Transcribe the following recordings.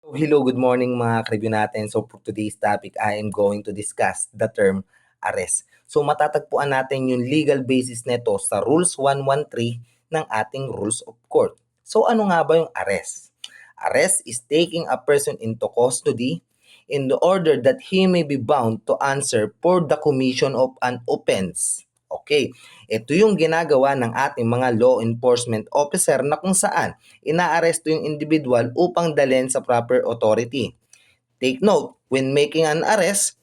Hello, good morning mga ka-review natin. So for today's topic, I am going to discuss the term arrest. So matatagpuan natin yung legal basis nito sa Rules 113 ng ating Rules of Court. So ano nga ba yung arrest? Arrest is taking a person into custody in the order that he may be bound to answer for the commission of an offense. Okay, ito yung ginagawa ng ating mga law enforcement officer na kung saan inaaresto yung individual upang dalhin sa proper authority. Take note, when making an arrest,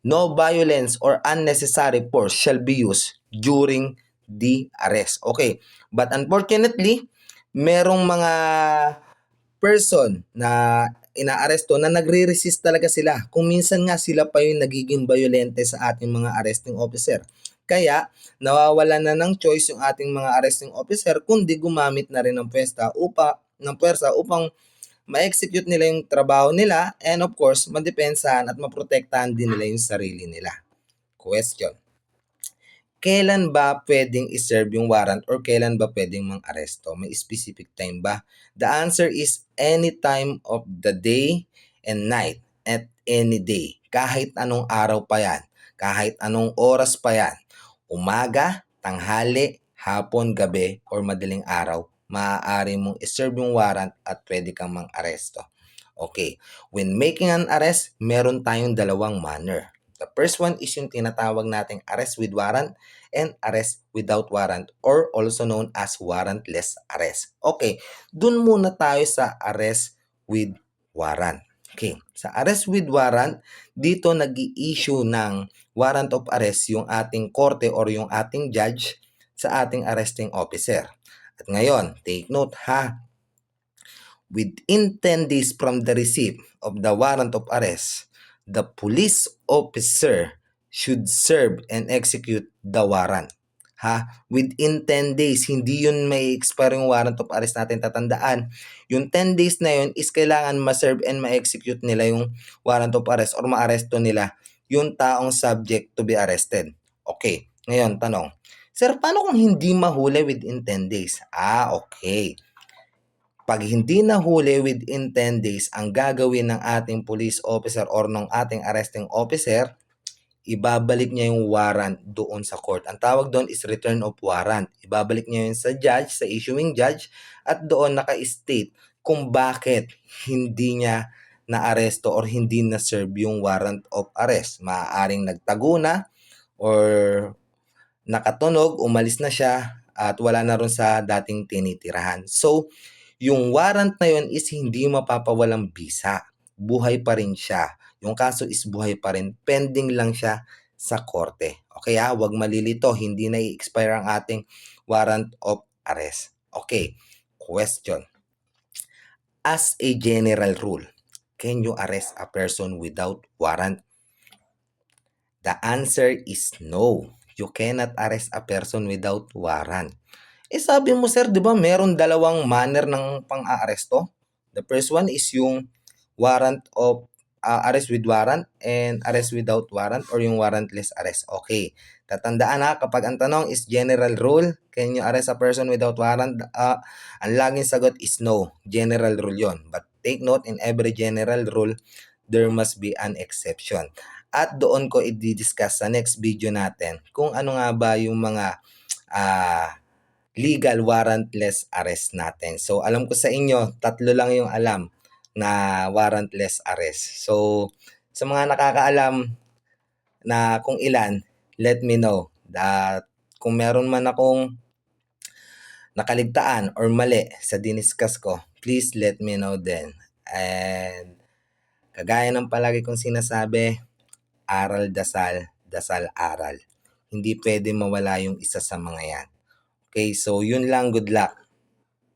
no violence or unnecessary force shall be used during the arrest. Okay, but unfortunately, merong mga person na inaaresto na nagre-resist talaga sila. Kung minsan nga sila pa yung nagiging violente sa ating mga arresting officer. Kaya nawawala na ng choice yung ating mga arresting officer kundi gumamit na rin ng pwersa upang ma-execute nila yung trabaho nila and of course, madepensahan at maprotektahan din nila yung sarili nila. Question. Kailan ba pwedeng i-serve yung warrant or kailan ba pwedeng mang-aresto? May specific time ba? The answer is any time of the day and night, at any day. Kahit anong araw pa yan, kahit anong oras pa yan, umaga, tanghali, hapon, gabi, or madaling araw, maaari mong i-serve yung warrant at pwede kang mang-aresto. Okay, when making an arrest, meron tayong dalawang manner. The first one is yung tinatawag nating arrest with warrant and arrest without warrant or also known as warrantless arrest. Okay, dun muna tayo sa arrest with warrant. Okay, sa arrest with warrant, dito nag-i-issue ng warrant of arrest yung ating korte or yung ating judge sa ating arresting officer. At ngayon, take note ha, within 10 days from the receipt of the warrant of arrest, the police officer should serve and execute the warrant. Within 10 days, hindi yun may expire yung warrant of arrest natin. Tatandaan, yung 10 days na yun is kailangan ma-serve and ma-execute nila yung warrant of arrest or ma-aresto nila yung taong subject to be arrested. Okay, ngayon tanong, Sir, paano kung hindi mahuli within 10 days? Okay. Pag hindi nahuli within 10 days, ang gagawin ng ating police officer or ng ating arresting officer, ibabalik niya yung warrant doon sa court. Ang tawag doon is return of warrant. Ibabalik niya yun sa judge, sa issuing judge, at doon naka-state kung bakit hindi niya na-aresto or hindi na-serve yung warrant of arrest. Maaaring nagtago na or nakatunog, umalis na siya at wala na ron sa dating tinitirahan. So, yung warrant na yun is hindi mapapawalang bisa. Buhay pa rin siya. Yung kaso is buhay pa rin. Pending lang siya sa korte. Okay wag malilito. Hindi na i-expire ang ating warrant of arrest. Okay, question. As a general rule, can you arrest a person without warrant? The answer is no. You cannot arrest a person without warrant. Sabi mo sir, 'di ba meron dalawang manner ng pang-aaresto? The first one is yung warrant of arrest with warrant and arrest without warrant or yung warrantless arrest. Okay. Tatandaan kapag ang tanong is general rule, can you arrest a person without warrant? Ang laging sagot is no. General rule 'yon. But take note, in every general rule, there must be an exception. At doon ko i-discuss sa next video natin kung ano nga ba yung mga legal warrantless arrest natin. So, alam ko sa inyo, tatlo lang yung alam na warrantless arrest. So, sa mga nakakaalam na kung ilan, let me know. That kung meron man akong nakaligtaan or mali sa diniscuss ko, please let me know then. And kagaya ng palagi kong sinasabi, aral dasal, dasal aral. Hindi pwede mawala yung isa sa mga yan. Okay, so yun lang, good luck.